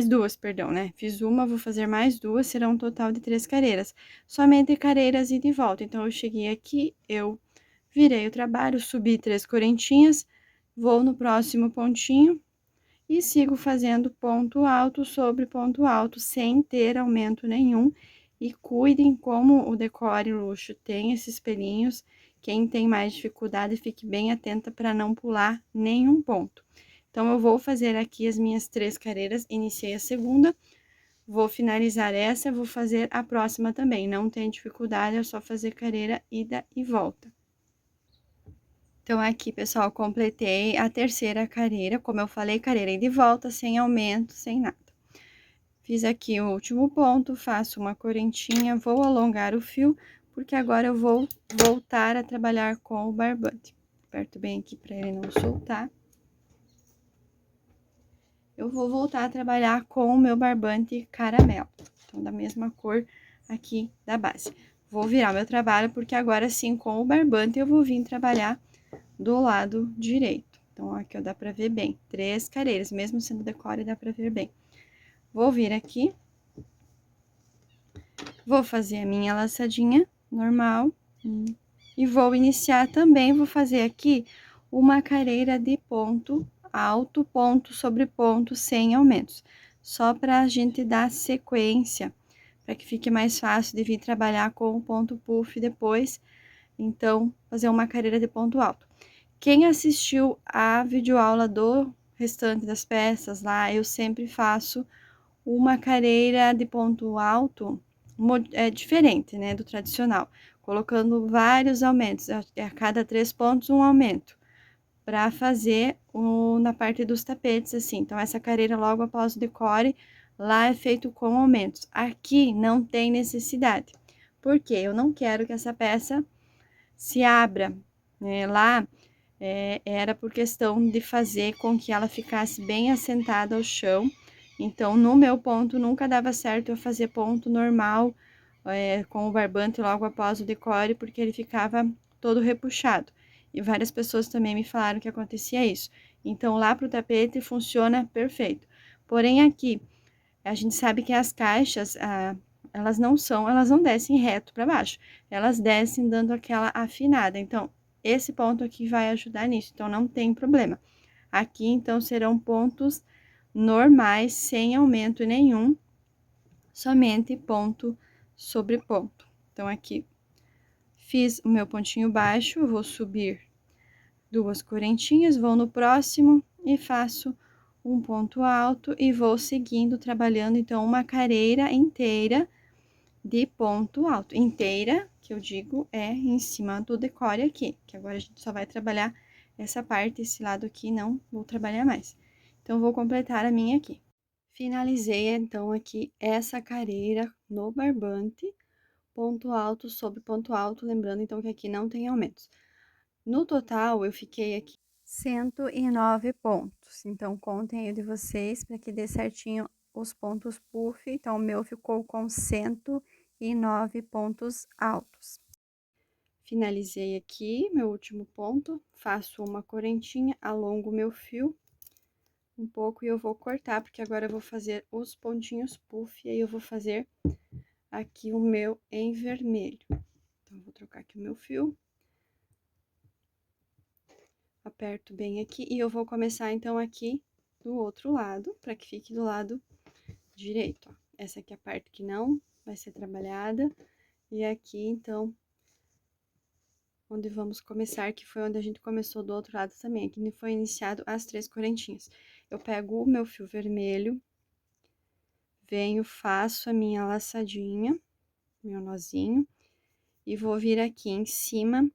duas, perdão, né? Fiz uma, vou fazer mais duas, será um total de 3 carreiras. Somente carreiras ida e volta. Então, eu cheguei aqui, eu virei o trabalho, subi 3 correntinhas, vou no próximo pontinho e sigo fazendo ponto alto sobre ponto alto, sem ter aumento nenhum. E cuidem como o decore luxo tem esses pelinhos. Quem tem mais dificuldade, fique bem atenta para não pular nenhum ponto. Então, eu vou fazer aqui as minhas 3 carreiras, iniciei a segunda, vou finalizar essa, vou fazer a próxima também. Não tem dificuldade, é só fazer carreira, ida e volta. Então, aqui, pessoal, completei a terceira carreira, como eu falei, carreira ida e volta, sem aumento, sem nada. Fiz aqui o último ponto, faço uma correntinha, vou alongar o fio, porque agora eu vou voltar a trabalhar com o barbante. Aperto bem aqui para ele não soltar. Eu vou voltar a trabalhar com o meu barbante caramelo, então, da mesma cor aqui da base. Vou virar meu trabalho, porque agora sim, com o barbante, eu vou vir trabalhar do lado direito. Então, aqui, ó, dá pra ver bem, 3 carreiras, mesmo sendo decore, dá pra ver bem. Vou vir aqui, vou fazer a minha laçadinha normal, e vou iniciar também, vou fazer aqui uma carreira de ponto alto, ponto sobre ponto, sem aumentos. Só pra gente dar sequência, para que fique mais fácil de vir trabalhar com o ponto puff depois. Então, fazer uma carreira de ponto alto. Quem assistiu a videoaula do restante das peças lá, eu sempre faço uma carreira de ponto alto diferente, né, do tradicional, colocando vários aumentos, a cada 3 pontos um aumento, para fazer na parte dos tapetes, assim. Então, essa carreira logo após o decore, lá é feito com aumentos. Aqui não tem necessidade, porque eu não quero que essa peça se abra, né? Lá era por questão de fazer com que ela ficasse bem assentada ao chão. Então, no meu ponto, nunca dava certo eu fazer ponto normal, com o barbante logo após o decore, porque ele ficava todo repuxado. E várias pessoas também me falaram que acontecia isso. Então, lá pro tapete funciona perfeito. Porém, aqui, a gente sabe que as caixas, elas não descem reto para baixo. Elas descem dando aquela afinada. Então, esse ponto aqui vai ajudar nisso. Então, não tem problema. Aqui, então, serão pontos normais, sem aumento nenhum, somente ponto sobre ponto. Então, aqui, fiz o meu pontinho baixo, vou subir 2 correntinhas, vou no próximo e faço um ponto alto e vou seguindo, trabalhando, então, uma carreira inteira de ponto alto. Inteira, que eu digo, é em cima do decore aqui, que agora a gente só vai trabalhar essa parte, esse lado aqui não vou trabalhar mais. Então, vou completar a minha aqui. Finalizei, então, aqui essa carreira no barbante, ponto alto sobre ponto alto, lembrando, então, que aqui não tem aumentos. No total, eu fiquei aqui 109 pontos. Então, contem aí de vocês para que dê certinho os pontos puff. Então, o meu ficou com 109 pontos altos. Finalizei aqui meu último ponto, faço uma correntinha, alongo meu fio um pouco e eu vou cortar, porque agora eu vou fazer os pontinhos puff, e aí eu vou fazer aqui o meu em vermelho. Então, eu vou trocar aqui o meu fio. Aperto bem aqui e eu vou começar, então, aqui do outro lado, para que fique do lado direito, ó. Essa aqui é a parte que não vai ser trabalhada, e aqui, então, onde vamos começar, que foi onde a gente começou do outro lado também, aqui foi iniciado as 3 correntinhas. Eu pego o meu fio vermelho, venho, faço a minha laçadinha, meu nozinho, e vou vir aqui em cima,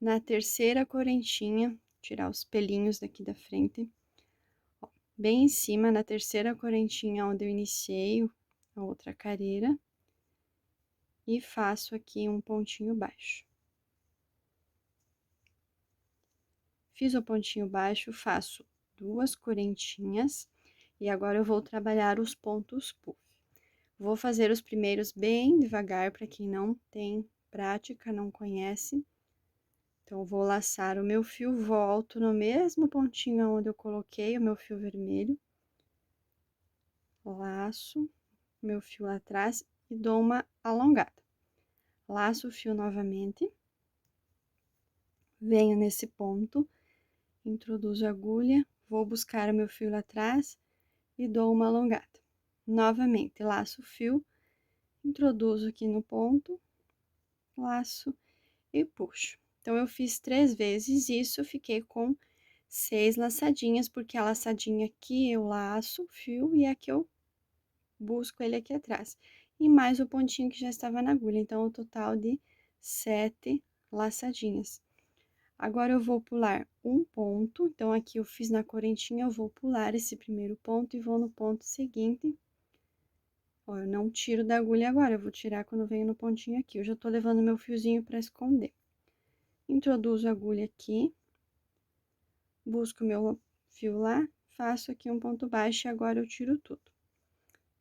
na terceira correntinha, tirar os pelinhos daqui da frente, ó, bem em cima, na terceira correntinha onde eu iniciei a outra carreira, e faço aqui um pontinho baixo. Fiz o pontinho baixo, faço 2 correntinhas, e agora eu vou trabalhar os pontos puff. Vou fazer os primeiros bem devagar, para quem não tem prática, não conhece. Então, vou laçar o meu fio, volto no mesmo pontinho onde eu coloquei o meu fio vermelho. Laço meu fio lá atrás e dou uma alongada. Laço o fio novamente. Venho nesse ponto, introduzo a agulha, vou buscar o meu fio lá atrás e dou uma alongada. Novamente, laço o fio, introduzo aqui no ponto, laço e puxo. Então, eu fiz 3 vezes isso, fiquei com 6 laçadinhas, porque a laçadinha aqui eu laço o fio e aqui eu busco ele aqui atrás. E mais o pontinho que já estava na agulha, então, o total de 7 laçadinhas. Agora, eu vou pular um ponto, então, aqui eu fiz na correntinha, eu vou pular esse primeiro ponto e vou no ponto seguinte. Ó, eu não tiro da agulha agora, eu vou tirar quando venho no pontinho aqui. Eu já tô levando meu fiozinho pra esconder. Introduzo a agulha aqui, busco meu fio lá, faço aqui um ponto baixo e agora eu tiro tudo.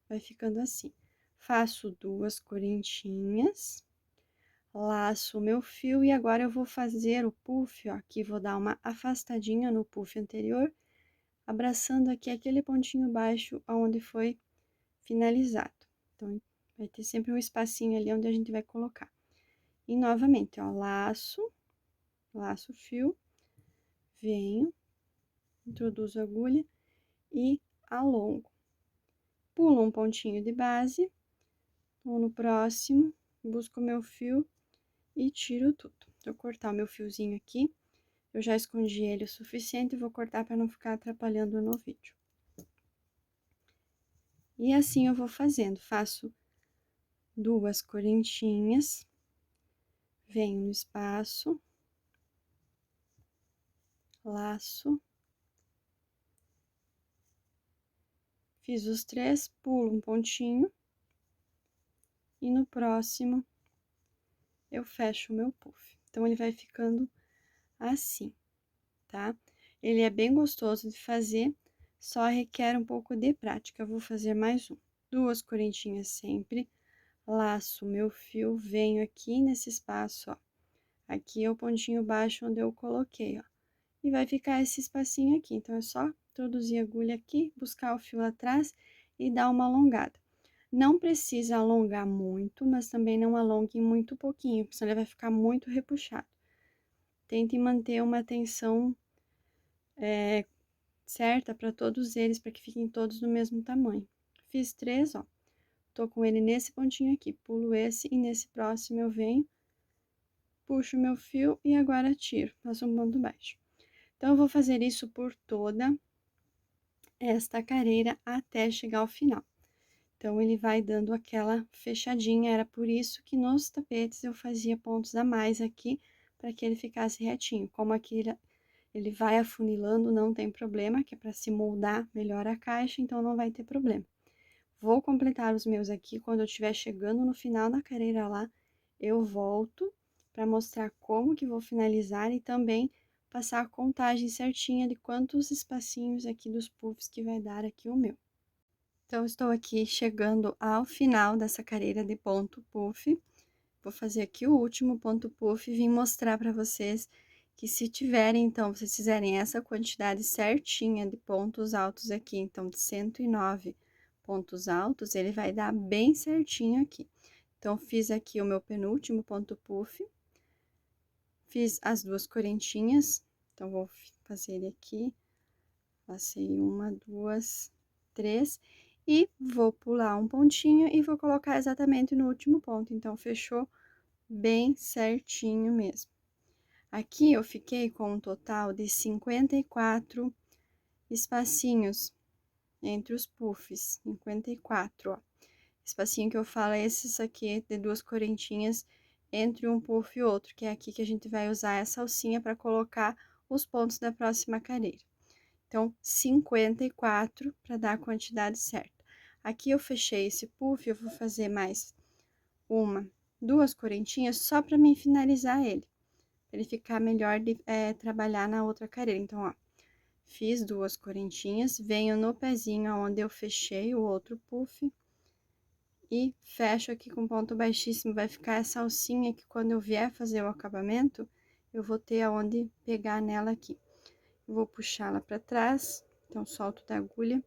Vai ficando assim. Faço 2 correntinhas, laço o meu fio e agora eu vou fazer o puff, ó, aqui vou dar uma afastadinha no puff anterior, abraçando aqui aquele pontinho baixo onde foi finalizado. Então, vai ter sempre um espacinho ali onde a gente vai colocar. E novamente, ó, laço o fio, venho, introduzo a agulha e alongo. Pulo um pontinho de base, vou no próximo, busco o meu fio e tiro tudo. Vou cortar o meu fiozinho aqui, eu já escondi ele o suficiente, vou cortar para não ficar atrapalhando no vídeo. E assim eu vou fazendo, faço 2 correntinhas, venho no espaço, laço, fiz os 3, pulo um pontinho, e no próximo eu fecho o meu puff. Então, ele vai ficando assim, tá? Ele é bem gostoso de fazer, só requer um pouco de prática. Eu vou fazer mais um. 2 correntinhas sempre, laço meu fio, venho aqui nesse espaço, ó. Aqui é o pontinho baixo onde eu coloquei, ó. E vai ficar esse espacinho aqui. Então, é só introduzir a agulha aqui, buscar o fio lá atrás e dar uma alongada. Não precisa alongar muito, mas também não alongue muito pouquinho, porque senão ele vai ficar muito repuxado. Tente manter uma tensão certa para todos eles, para que fiquem todos do mesmo tamanho. Fiz 3, ó. Tô com ele nesse pontinho aqui, pulo esse e nesse próximo eu venho, puxo meu fio e agora tiro, faço um ponto baixo. Então, eu vou fazer isso por toda esta carreira até chegar ao final. Então, ele vai dando aquela fechadinha, era por isso que nos tapetes eu fazia pontos a mais aqui, para que ele ficasse retinho. Como aqui ele vai afunilando, não tem problema, que é para se moldar melhor a caixa, então não vai ter problema. Vou completar os meus aqui, quando eu estiver chegando no final da carreira lá, eu volto para mostrar como que vou finalizar e também passar a contagem certinha de quantos espacinhos aqui dos puffs que vai dar aqui o meu. Então, estou aqui chegando ao final dessa carreira de ponto puff. Vou fazer aqui o último ponto puff e vim mostrar para vocês que se tiverem, então, vocês fizerem essa quantidade certinha de pontos altos aqui, então, de 109 pontos altos, ele vai dar bem certinho aqui. Então, fiz aqui o meu penúltimo ponto puff, fiz as duas correntinhas, então, vou fazer ele aqui, passei uma, duas, três, e vou pular um pontinho e vou colocar exatamente no último ponto. Então, fechou bem certinho mesmo. Aqui eu fiquei com um total de 54 espacinhos entre os puffs, 54, ó. Espacinho que eu falo é esses aqui de duas correntinhas entre um puff e outro, que é aqui que a gente vai usar essa alcinha para colocar os pontos da próxima carreira. Então, 54 para dar a quantidade certa. Aqui eu fechei esse puff, eu vou fazer mais uma, duas correntinhas só para mim finalizar ele, para ele ficar melhor de trabalhar na outra carreira. Então, ó, fiz duas correntinhas, venho no pezinho onde eu fechei o outro puff e fecho aqui com ponto baixíssimo. Vai ficar essa alcinha que quando eu vier fazer o acabamento, eu vou ter aonde pegar nela aqui. Vou puxá-la para trás, então, solto da agulha,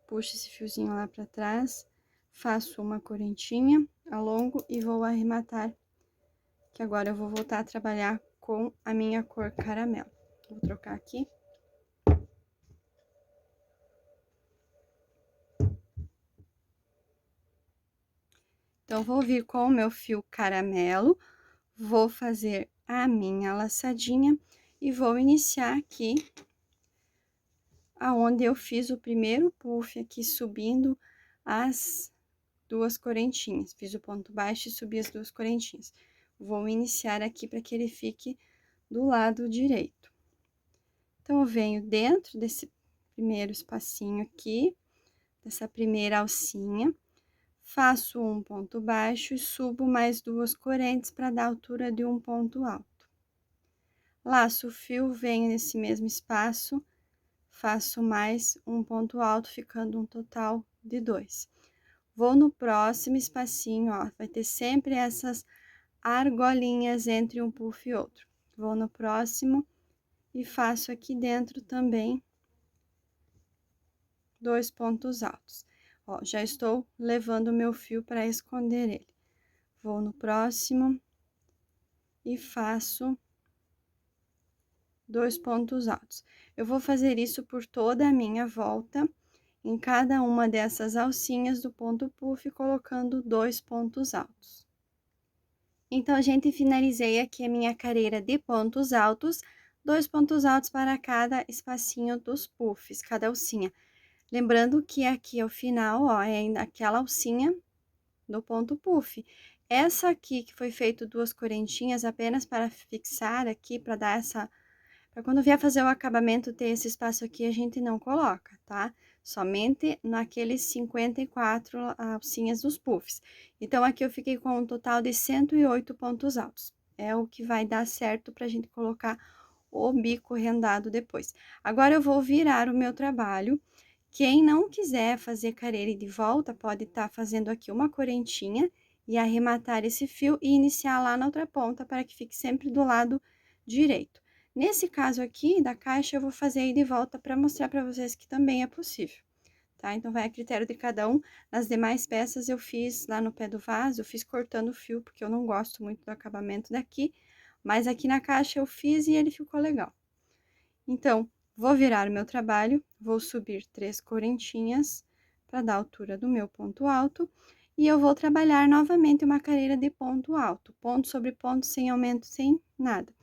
puxo esse fiozinho lá para trás, faço uma correntinha, alongo e vou arrematar, que agora eu vou voltar a trabalhar com a minha cor caramelo. Vou trocar aqui. Então, vou vir com o meu fio caramelo, vou fazer a minha laçadinha e vou iniciar aqui aonde eu fiz o primeiro puff aqui, subindo as duas correntinhas. Fiz o ponto baixo e subi as duas correntinhas. Vou iniciar aqui para que ele fique do lado direito. Então, eu venho dentro desse primeiro espacinho aqui, dessa primeira alcinha, faço um ponto baixo e subo mais duas correntes para dar altura de um ponto alto. Laço o fio, venho nesse mesmo espaço, faço mais um ponto alto, ficando um total de 2. Vou no próximo espacinho, ó, vai ter sempre essas argolinhas entre um puff e outro. Vou no próximo e faço aqui dentro também 2 pontos altos. Ó, já estou levando o meu fio para esconder ele. Vou no próximo e faço 2 pontos altos. Eu vou fazer isso por toda a minha volta, em cada uma dessas alcinhas do ponto puff, colocando 2 pontos altos. Então, gente, finalizei aqui a minha carreira de pontos altos, 2 pontos altos para cada espacinho dos puffs, cada alcinha. Lembrando que aqui ao final, ó, é aquela alcinha do ponto puff. Essa aqui que foi feito duas correntinhas apenas para fixar aqui, para dar essa... Para quando vier fazer o acabamento ter esse espaço aqui, a gente não coloca, tá? Somente naqueles 54 alcinhas dos puffs. Então, aqui eu fiquei com um total de 108 pontos altos. É o que vai dar certo pra gente colocar o bico rendado depois. Agora, eu vou virar o meu trabalho. Quem não quiser fazer carreira de volta, pode estar fazendo aqui uma correntinha e arrematar esse fio e iniciar lá na outra ponta, para que fique sempre do lado direito. Nesse caso aqui da caixa, eu vou fazer aí de volta para mostrar para vocês que também é possível, tá? Então, vai a critério de cada um. Nas demais peças, eu fiz lá no pé do vaso, eu fiz cortando o fio, porque eu não gosto muito do acabamento daqui, mas aqui na caixa eu fiz e ele ficou legal. Então, vou virar o meu trabalho, vou subir 3 correntinhas para dar a altura do meu ponto alto, e eu vou trabalhar novamente uma carreira de ponto alto, ponto sobre ponto, sem aumento, sem nada.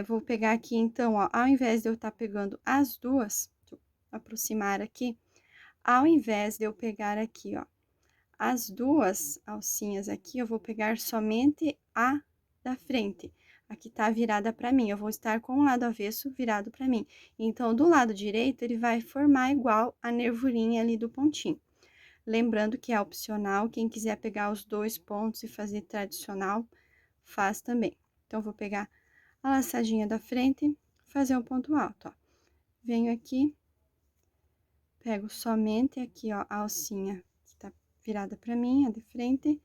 Vou pegar aqui, então, ó, ao invés de eu estar pegando as duas, aproximar aqui, ao invés de eu pegar aqui, ó, as duas alcinhas aqui, eu vou pegar somente a da frente. Aqui tá virada pra mim, eu vou estar com o lado avesso virado pra mim. Então, do lado direito, ele vai formar igual a nervurinha ali do pontinho. Lembrando que é opcional, quem quiser pegar os 2 pontos e fazer tradicional, faz também. Então, vou pegar a laçadinha da frente, fazer um ponto alto, ó. Venho aqui, pego somente aqui, ó, a alcinha que tá virada pra mim, a de frente,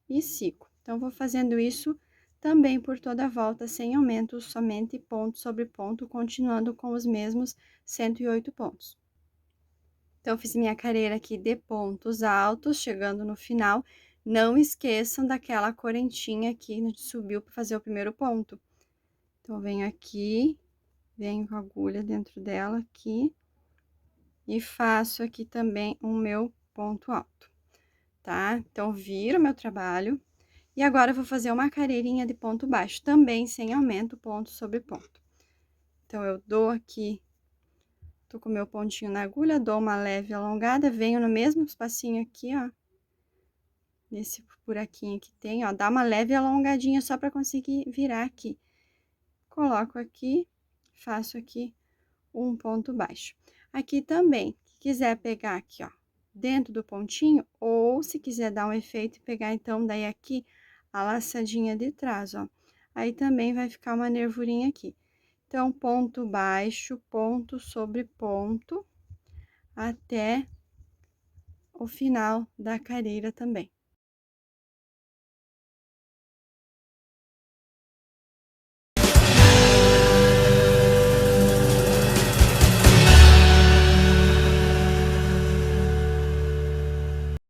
e sigo. Então, vou fazendo isso também por toda a volta, sem aumento, somente ponto sobre ponto, continuando com os mesmos 108 pontos. Então, fiz minha carreira aqui de pontos altos, chegando no final. Não esqueçam daquela correntinha aqui, a gente subiu para fazer o primeiro ponto. Então, venho aqui, venho com a agulha dentro dela aqui, e faço aqui também o meu ponto alto, tá? Então, viro o meu trabalho, e agora eu vou fazer uma carreirinha de ponto baixo, também sem aumento, ponto sobre ponto. Então, eu dou aqui, tô com o meu pontinho na agulha, dou uma leve alongada, venho no mesmo espacinho aqui, ó, nesse buraquinho que tem, ó, dá uma leve alongadinha só pra conseguir virar aqui. Coloco aqui, faço aqui um ponto baixo. Aqui também, se quiser pegar aqui, ó, dentro do pontinho, ou se quiser dar um efeito e pegar, então, daí aqui, a laçadinha de trás, ó. Aí também vai ficar uma nervurinha aqui. Então, ponto baixo, ponto sobre ponto, até o final da carreira também.